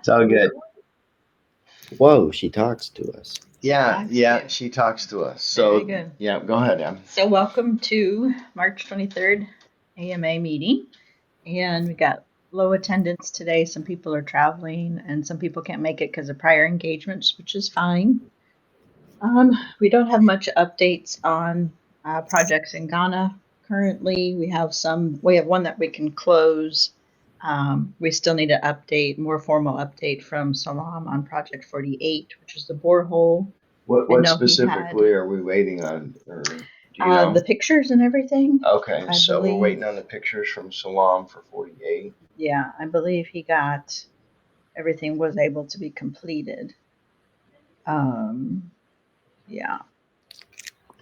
It's all good. Whoa, she talks to us. Yeah, she talks to us. So, Very good. yeah, go ahead, Em. So welcome to March 23rd AMA meeting. And we got low attendance today. Some people are traveling and some people can't make it because of prior engagements, which is fine. We don't have much updates on projects in Ghana currently. We have one that we can close. We still need an update, more formal update from Salam on Project 48, which is the borehole. What specifically are we waiting on? Or do you know? The pictures and everything. Okay, I so believe, we're waiting on the pictures from Salam for 48. Yeah, I believe he got everything was able to be completed. Yeah.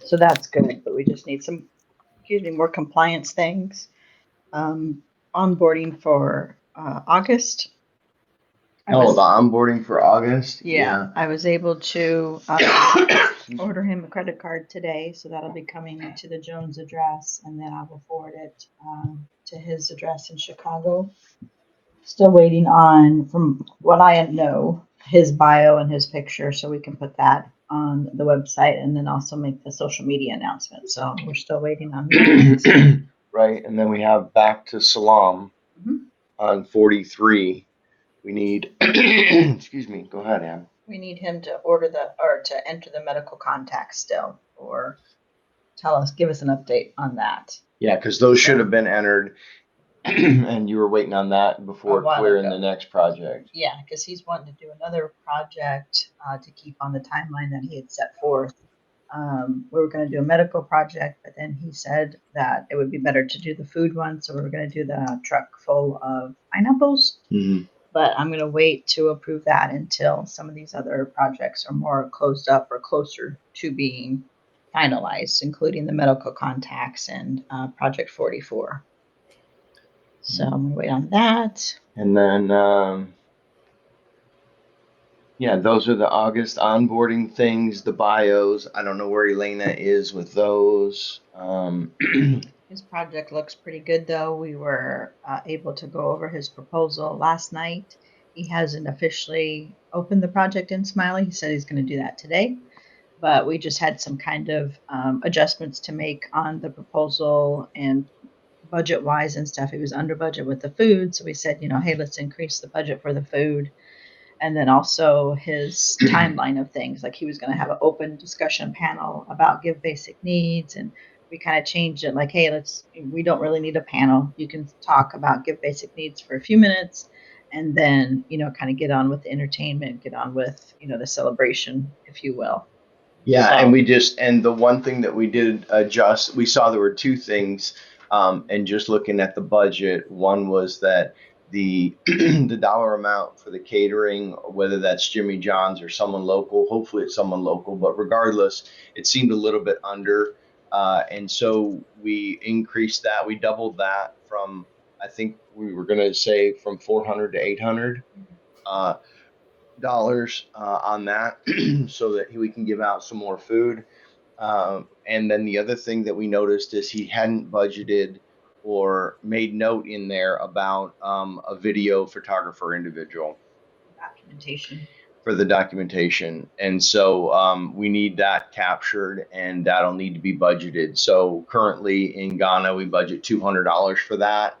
So that's good, but we just need some, more compliance things. Onboarding for August. The onboarding for August? Yeah. I was able to order him a credit card today, so that'll be coming to the Jones address, and then I will forward it to his address in Chicago. Still waiting on, from what I know, his bio and his picture, so we can put that on the website and then also make the social media announcement. So we're still waiting on that. Right, and then we have back to Salam on 43. We need, excuse me, go ahead, Ann. We need him to to enter the medical contact still, or give us an update on that. Yeah, because those should have been entered, and you were waiting on that before clearing the next project. Yeah, because he's wanting to do another project to keep on the timeline that he had set forth. We were going to do a medical project, but then he said that it would be better to do the food one, so we were going to do the truck full of pineapples. But I'm going to wait to approve that until some of these other projects are more closed up or closer to being finalized, including the medical contacts and Project 44. So I'm going to wait on that. And then, those are the August onboarding things, the bios. I don't know where Elena is with those. His project looks pretty good, though. We were able to go over his proposal last night. He hasn't officially opened the project in Smiley. He said he's going to do that today. But we just had some kind of adjustments to make on the proposal and budget-wise and stuff. He was under budget with the food. So we said, hey, let's increase the budget for the food. And then also his timeline of things. Like he was going to have an open discussion panel about Give Basic Needs, and we kind of changed it like, hey, we don't really need a panel. You can talk about Give Basic Needs for a few minutes and then, kind of get on with the entertainment, get on with, the celebration, if you will. Yeah. And the one thing that we did adjust, we saw there were two things. And just looking at the budget, one was that the the dollar amount for the catering, whether that's Jimmy John's or someone local, hopefully it's someone local, but regardless, it seemed a little bit under. And so we increased that. We doubled that from, I think we were going to say from 400 to 800 dollars on that, so that we can give out some more food. And then the other thing that we noticed is he hadn't budgeted or made note in there about a video photographer individual Documentation. For the documentation. And so we need that captured, and that'll need to be budgeted. So currently in Ghana, we budget $200 for that.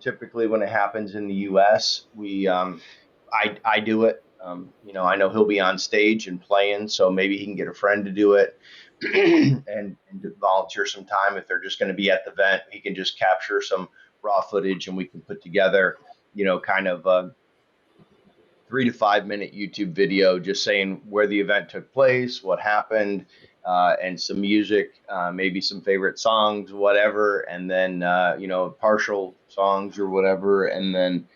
Typically when it happens in the US, I do it. I know he'll be on stage and playing, so maybe he can get a friend to do it and volunteer some time. If they're just going to be at the event, he can just capture some raw footage and we can put together, kind of a 3 to 5 minute YouTube video just saying where the event took place, what happened, and some music, maybe some favorite songs, whatever, and then partial songs or whatever, and then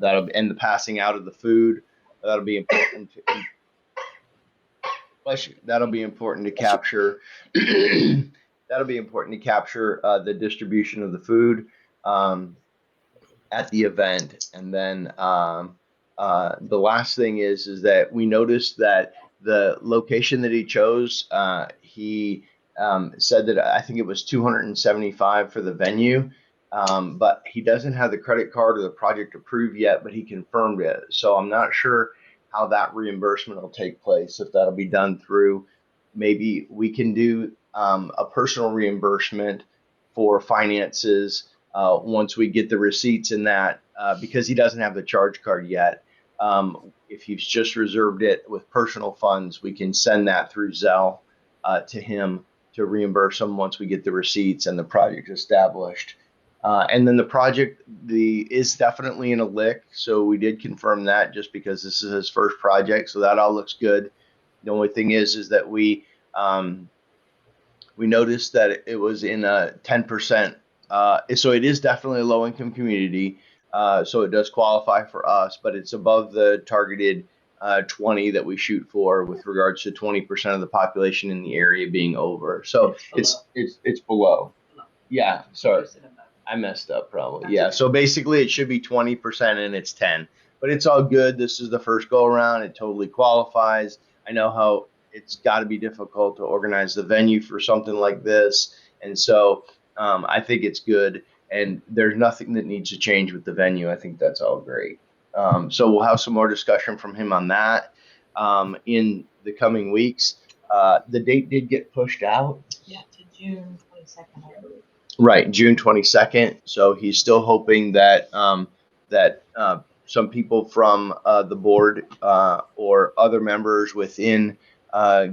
that'll end the passing out of the food. That'll be important. That'll be important to capture. That'll be important to capture the distribution of the food at the event, and then the last thing is that we noticed that the location that he chose, he said that I think it was $275 for the venue. but he doesn't have the credit card or the project approved yet, but he confirmed it. So I'm not sure how that reimbursement will take place, if that'll be done through, maybe we can do a personal reimbursement for finances once we get the receipts in that, because he doesn't have the charge card yet. If he's just reserved it with personal funds, we can send that through Zelle to him to reimburse him once we get the receipts and the project established. And then the project is definitely in a lick, so we did confirm that just because this is his first project, so that all looks good. The only thing is that we noticed that it was in a 10%. So it is definitely a low income community. So it does qualify for us, but it's above the targeted 20 that we shoot for with regards to 20% of the population in the area being over. So it's below. Yeah, sorry. I messed up probably. Yeah. So basically it should be 20% and it's 10, but it's all good. This is the first go around. It totally qualifies. I know how it's got to be difficult to organize the venue for something like this. And so I think it's good. And there's nothing that needs to change with the venue. I think that's all great. So we'll have some more discussion from him on that in the coming weeks. The date did get pushed out. Yeah, to June 22nd, I believe. Right, June 22nd. So he's still hoping that some people from the board or other members within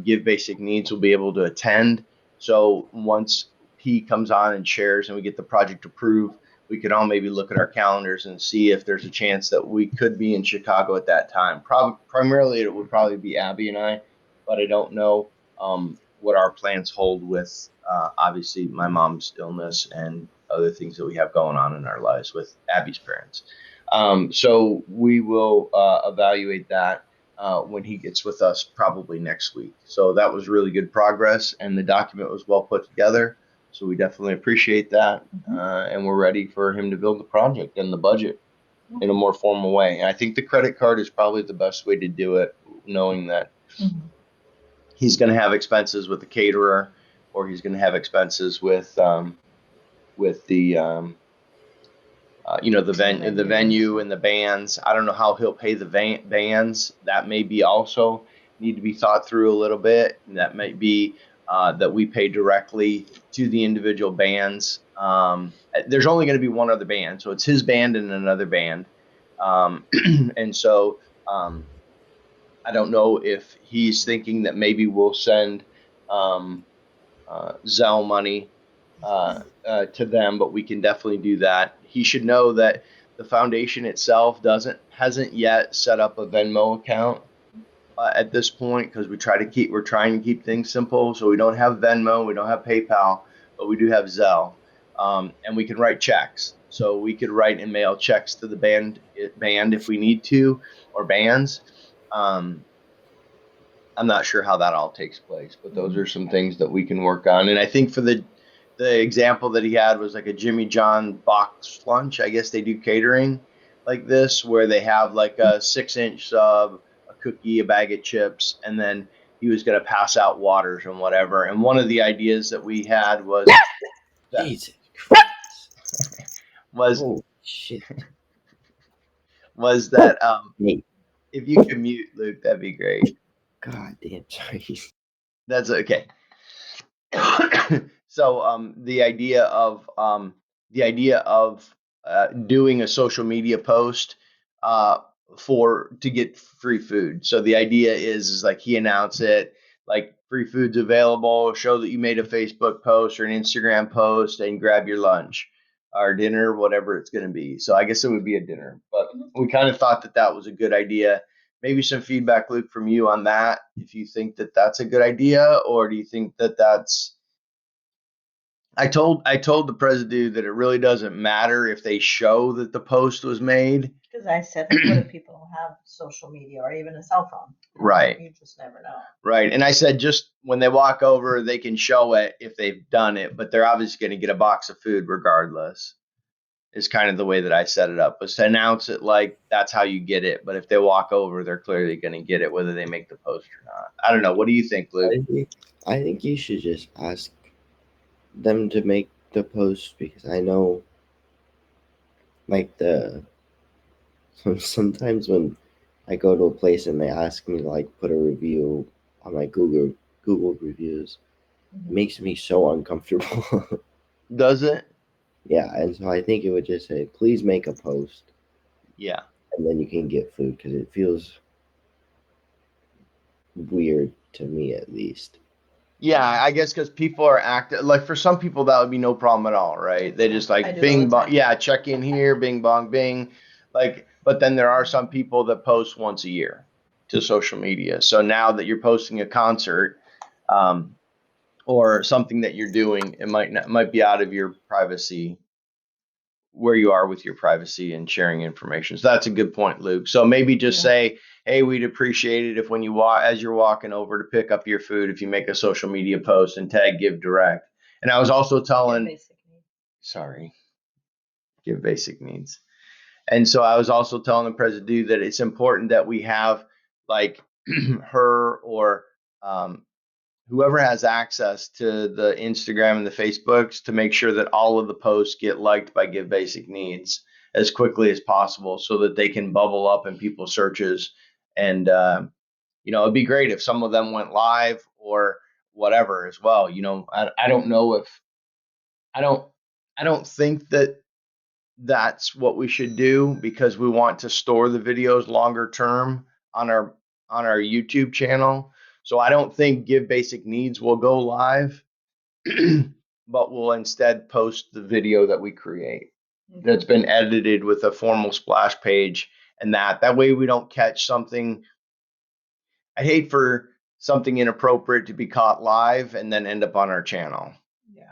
Give Basic Needs will be able to attend. So once he comes on and shares and we get the project approved, we could all maybe look at our calendars and see if there's a chance that we could be in Chicago at that time. Primarily, it would probably be Abby and I, but I don't know what our plans hold with obviously my mom's illness and other things that we have going on in our lives with Abby's parents. So we will evaluate that when he gets with us probably next week. So that was really good progress, and the document was well put together. So we definitely appreciate that, and we're ready for him to build the project and the budget in a more formal way. And I think the credit card is probably the best way to do it, knowing that he's going to have expenses with the caterer, or he's going to have expenses with the the venue and the bands. I don't know how he'll pay the bands. That may be also need to be thought through a little bit. And that might be that we pay directly to the individual bands. There's only going to be one other band, so it's his band and another band. And so I don't know if he's thinking that maybe we'll send Zelle money to them, but we can definitely do that. He should know that the foundation itself hasn't yet set up a Venmo account at this point, because we're trying to keep things simple. So we don't have Venmo, we don't have PayPal, but we do have Zelle, and we can write checks. So we could write and mail checks to the band if we need to, or bands. I'm not sure how that all takes place, but those are some things that we can work on. And I think for the example that he had was like a Jimmy John box lunch. I guess they do catering like this, where they have like a 6-inch sub, a cookie, a bag of chips, and then he was going to pass out waters and whatever. And one of the ideas that we had was that, Jesus Christ. was Oh, shit. was that Hey, if you could mute Luke, that'd be great. God damn, sorry. That's okay. So the idea of doing a social media post to get free food. So the idea is like he announced it, like free food's available. Show that you made a Facebook post or an Instagram post and grab your lunch or dinner, whatever it's going to be. So I guess it would be a dinner, but we kind of thought that was a good idea. Maybe some feedback, Luke, from you on that, if you think that that's a good idea, or do you think that that's. I told the president that it really doesn't matter if they show that the post was made. Because I said, what if people don't have social media or even a cell phone? Right. You just never know. Right. And I said, just when they walk over, they can show it if they've done it, but they're obviously going to get a box of food regardless. Is kind of the way that I set it up, was to announce it like that's how you get it. But if they walk over, they're clearly going to get it, whether they make the post or not. I don't know. What do you think, Luke? I think you should just ask them to make the post, because I know like sometimes when I go to a place and they ask me to like put a review on my Google reviews, it makes me so uncomfortable. Does it? Yeah, and so I think it would just say, please make a post, Yeah. and then you can get food because it feels weird to me at least. Yeah, I guess because people are active. Like for some people, that would be no problem at all, right? They just I like do all bing the bong, time. yeah, check in here, bing bong bing. Like, but then there are some people that post once a year to social media. So now that you're posting a concert, um, or something that you're doing, it might be out of your privacy, where you are with your privacy and sharing information. So that's a good point, Luke. So maybe just Yeah. say, "Hey, we'd appreciate it if when you walk, as you're walking over to pick up your food, if you make a social media post and tag Give Direct." And I was also telling, Basic needs. sorry, Give Basic Needs. And so I was also telling the president that it's important that we have like her or whoever has access to the Instagram and the Facebooks to make sure that all of the posts get liked by Give Basic Needs as quickly as possible so that they can bubble up in people's searches. And, it'd be great if some of them went live or whatever as well. I don't know if I don't, I don't think that that's what we should do because we want to store the videos longer term on our YouTube channel. So I don't think Give Basic Needs will go live, but we'll instead post the video that we create that's been edited with a formal splash page, and that way we don't catch something. I hate for something inappropriate to be caught live and then end up on our channel. Yeah.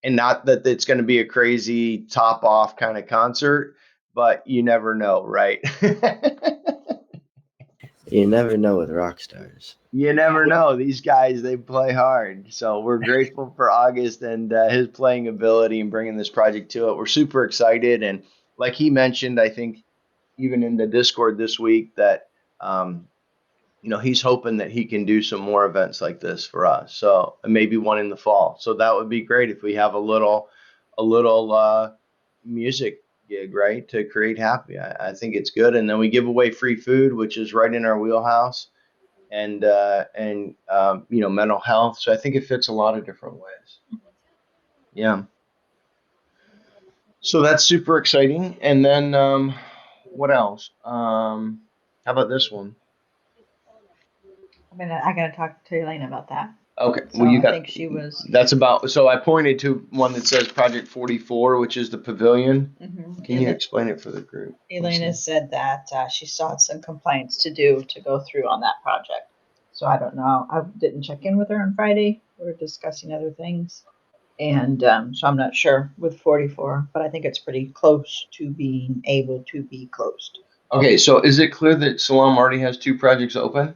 And not that it's going to be a crazy top off kind of concert, but you never know, right? You never know with rock stars. You never know. These guys, they play hard. So we're grateful for August and his playing ability and bringing this project to it. We're super excited. And like he mentioned, I think even in the Discord this week that, um, he's hoping that he can do some more events like this for us. So maybe one in the fall. So that would be great if we have a little music gig, right, to create happy. I think it's good. And then we give away free food, which is right in our wheelhouse, and mental health. So I think it fits a lot of different ways. Yeah. So that's super exciting. And then what else? How about this one? I gotta talk to Elaine about that. Okay, So well, you I got think she was. that's about. So I pointed to one that says Project 44, which is the pavilion. Can you explain it for the group? Elena said that she still had some complaints to do to go through on that project. So I don't know. I didn't check in with her on Friday. We were discussing other things. And so I'm not sure with 44, but I think it's pretty close to being able to be closed. Okay, so is it clear that Salam already has two projects open?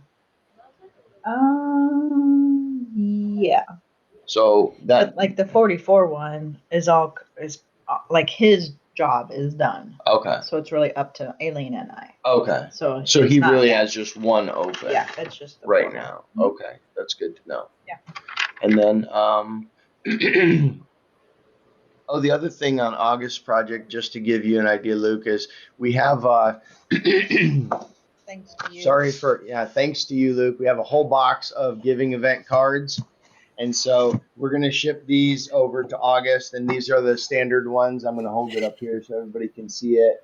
Yeah. So that But like the 44 one is like his job is done. okay, So it's really up to Aileen and I. okay. So So it's he not really yet. has just one open. Yeah, it's just the right 4. now. Mhm. Okay, that's good to know. Yeah. And then oh, the other thing on August project, just to give you an idea, Lucas, we have Thanks to you. thanks to you, Luke. We have a whole box of giving event cards. And so we're going to ship these over to August, and these are the standard ones. I'm going to hold it up here so everybody can see it.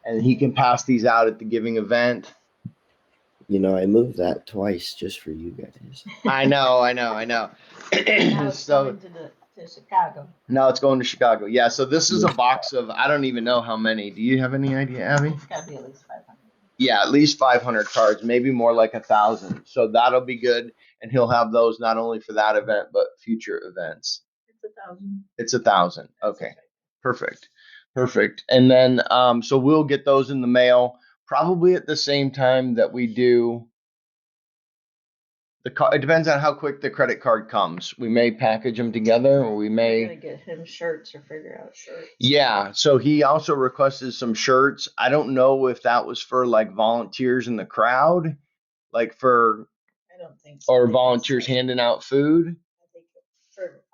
And he can pass these out at the giving event. I moved that twice just for you guys. I know. Now it's So coming to Chicago. now it's going to Chicago. Yeah, so this is a box of, I don't even know how many. Do you have any idea, Abby? It's got to be at least 500. Yeah, at least 500 cards, maybe more like 1,000. So that'll be good. And he'll have those not only for that event, but future events. It's 1,000. It's 1,000. Okay, perfect. Perfect. And then, so we'll get those in the mail probably at the same time that we do it depends on how quick the credit card comes. We may package them together, or we We're may. gonna get him shirts or figure out shirts. Yeah. So he also requested some shirts. I don't know if that was for like volunteers in the crowd, like for I don't think so. or volunteers handing out food. I think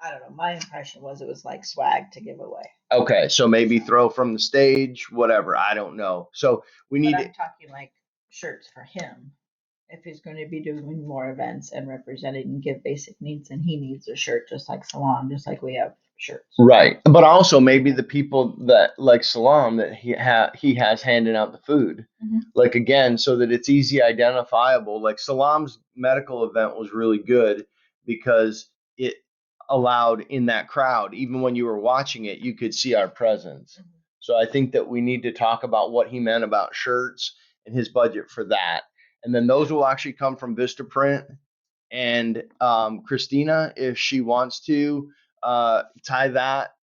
I don't know. My impression was it was like swag to give away. Okay, so maybe throw from the stage, whatever. I don't know. So we But need I'm talking like shirts for him. If he's going to be doing more events and representing and give basic needs, and he needs a shirt just like Salon, just like we have shirts. right, but also maybe the people that like Salam that he has handing out the food, Mhm. like again, so that it's easy identifiable. Like Salam's medical event was really good because it allowed in that crowd, even when you were watching it, you could see our presence. Mhm. So I think that we need to talk about what he meant about shirts and his budget for that, and then those will actually come from Vistaprint and Christina, if she wants to tie that,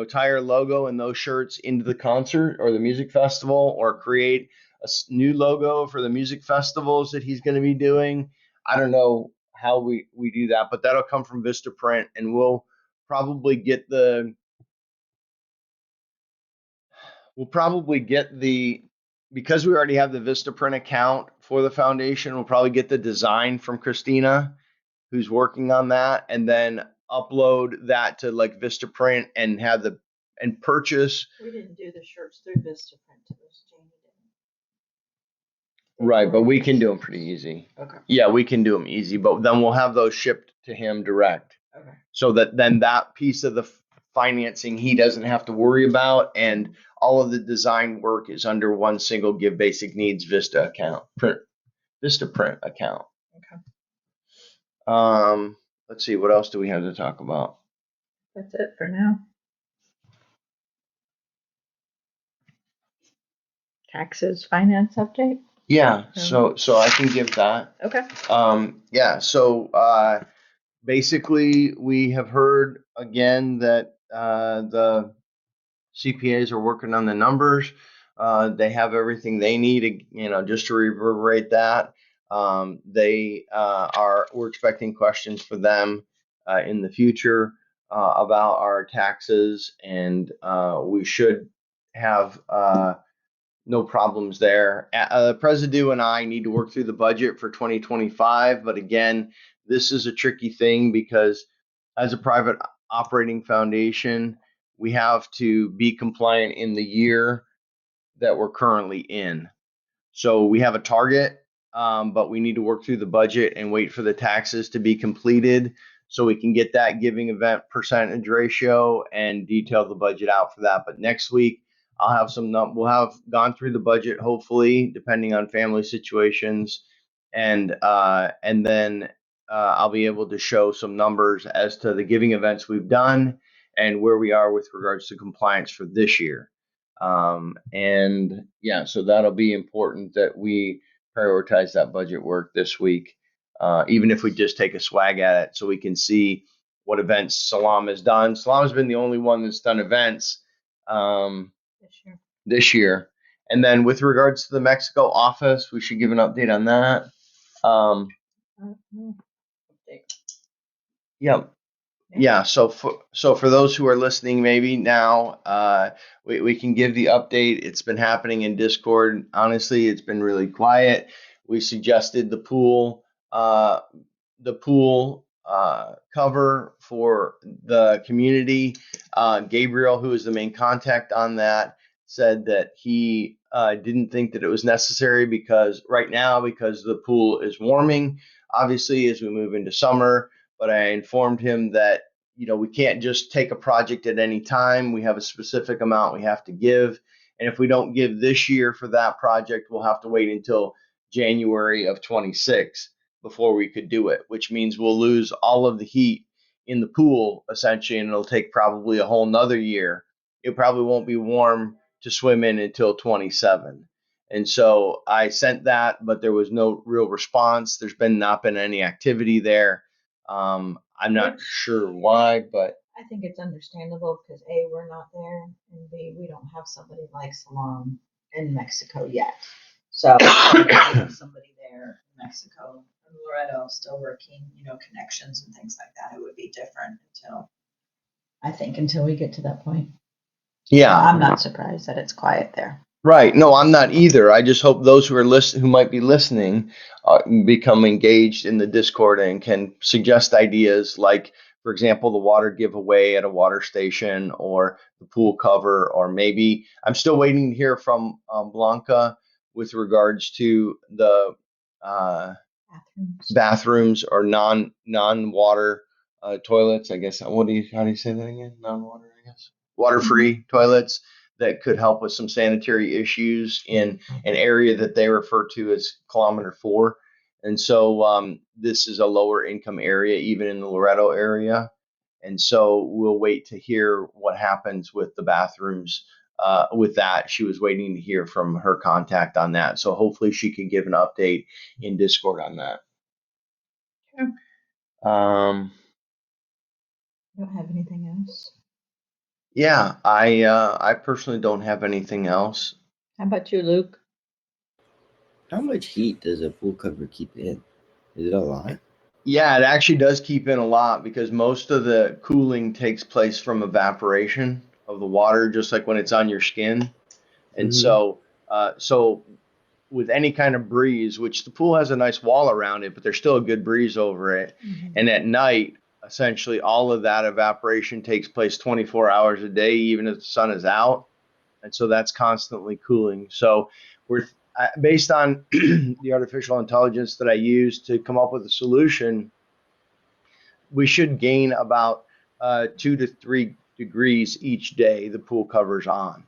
tie her logo and those shirts into the concert or the music festival, or create a new logo for the music festivals that he's going to be doing. I don't know how we do that, but that'll come from Vistaprint, and probably get the we'll probably get the because we already have the Vistaprint account for the foundation. We'll probably get the design from Christina, who's working on that, and then upload that to like Vistaprint and purchase. We didn't do the shirts through Vistaprint. It was Jamie did. Right, but we can do them pretty easy. Okay. Yeah, we can do them easy, but then we'll have those shipped to him direct. Okay. So that then that piece of the financing he doesn't have to worry about, and all of the design work is under one single Give Basic Needs Vistaprint account. Okay. Let's see, what else do we have to talk about? That's it for now. Taxes finance update. Yeah, so I can give that. Okay. Yeah, so basically we have heard again that the CPAs are working on the numbers. They have everything they need, just to reverberate that. We're expecting questions for them in the future about our taxes, and we should have no problems there. Presidio and I need to work through the budget for 2025, but again, this is a tricky thing because as a private operating foundation, we have to be compliant in the year that we're currently in. So we have a target, but we need to work through the budget and wait for the taxes to be completed so we can get that giving event percentage ratio and detail the budget out for that. But next week, we'll have gone through the budget, hopefully, depending on family situations, and then I'll be able to show some numbers as to the giving events we've done and where we are with regards to compliance for this year. And yeah, so that'll be important that we prioritize that budget work this week, even if we just take a swag at it so we can see what events Salam has done. Salam has been the only one that's done events this year. And then with regards to the Mexico office, we should give an update on that. Yeah. Yeah. So for those who are listening, maybe now, we can give the update. It's been happening in Discord. Honestly, it's been really quiet. We suggested the pool cover for the community. Gabriel, who is the main contact on that, said that he didn't think that it was necessary because the pool is warming, obviously, as we move into summer. But I informed him that, we can't just take a project at any time. We have a specific amount we have to give. And if we don't give this year for that project, we'll have to wait until January of 26 before we could do it, which means we'll lose all of the heat in the pool essentially, and it'll take probably a whole nother year. It probably won't be warm to swim in until 27. And so I sent that, but there was no real response. There's not been any activity there. I'm not sure why, but I think it's understandable because A, we're not there, and B, we don't have somebody like Salon in Mexico yet. So somebody there in Mexico, and Loretto still working, connections and things like that. It would be different until we get to that point. Yeah, I'm not surprised that it's quiet there. Right. No, I'm not either. I just hope those who might be listening become engaged in the Discord and can suggest ideas like for example, the water giveaway at a water station or the pool cover, or maybe I'm still waiting to hear from Blanca with regards to the Bathrooms. bathrooms or non-water toilets. I guess how do you say that again? Non-water, I guess. Water-free toilets that could help with some sanitary issues in an area that they refer to as Kilometer 4. And so this is a lower income area, even in the Loretto area. And so we'll wait to hear what happens with the bathrooms. With that, she was waiting to hear from her contact on that. So hopefully she can give an update in Discord on that. Sure. Um, I don't have anything else. yeah, I personally don't have anything else. How about you, Luke? How much heat does a pool cover keep in? Is it a lot? Yeah, it actually does keep in a lot because most of the cooling takes place from evaporation of the water, just like when it's on your skin. And so with any kind of breeze, which the pool has a nice wall around it, but there's still a good breeze over it. Mhm. And at night, essentially all of that evaporation takes place 24 hours a day, even if the sun is out. And so that's constantly cooling. So we're based on the artificial intelligence that I use to come up with a solution, we should gain about 2 to 3 degrees each day the pool covers on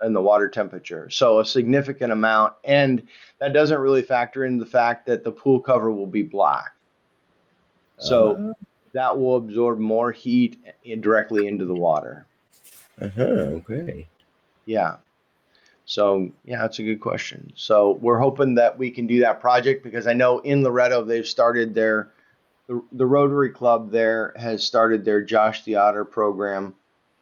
and the water temperature. So a significant amount. And that doesn't really factor in the fact that the pool cover will be black. So that will absorb more heat directly into the water. Okay. Yeah. So yeah, that's a good question. So we're hoping that we can do that project because I know in Loretto they've started the Rotary Club there has started their Josh the Otter program,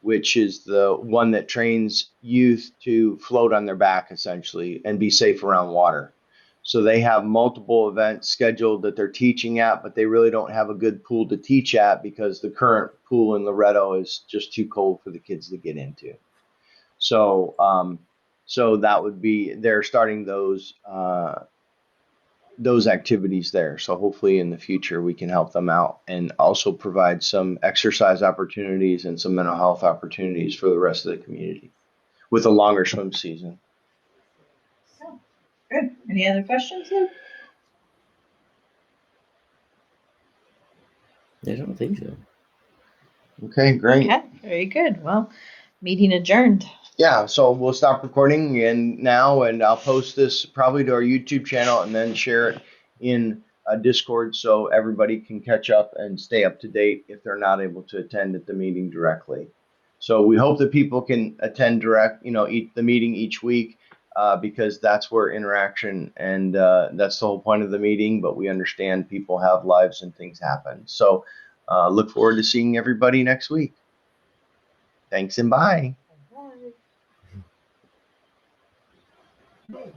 which is the one that trains youth to float on their back essentially and be safe around water. So they have multiple events scheduled that they're teaching at, but they really don't have a good pool to teach at because the current pool in Loretto is just too cold for the kids to get into. So, so that would be they're starting those activities there. So hopefully in the future we can help them out and also provide some exercise opportunities and some mental health opportunities for the rest of the community with a longer swim season. Oh, good. Any other questions, Luke? I don't think so. Okay, great. Okay, very good. Well, meeting adjourned. Yeah, so we'll stop recording now, and I'll post this probably to our YouTube channel and then share it in Discord so everybody can catch up and stay up to date if they're not able to attend at the meeting directly. So we hope that people can attend the meeting each week because that's where interaction and that's the whole point of the meeting. But we understand people have lives and things happen. So look forward to seeing everybody next week. Thanks and bye. Bye.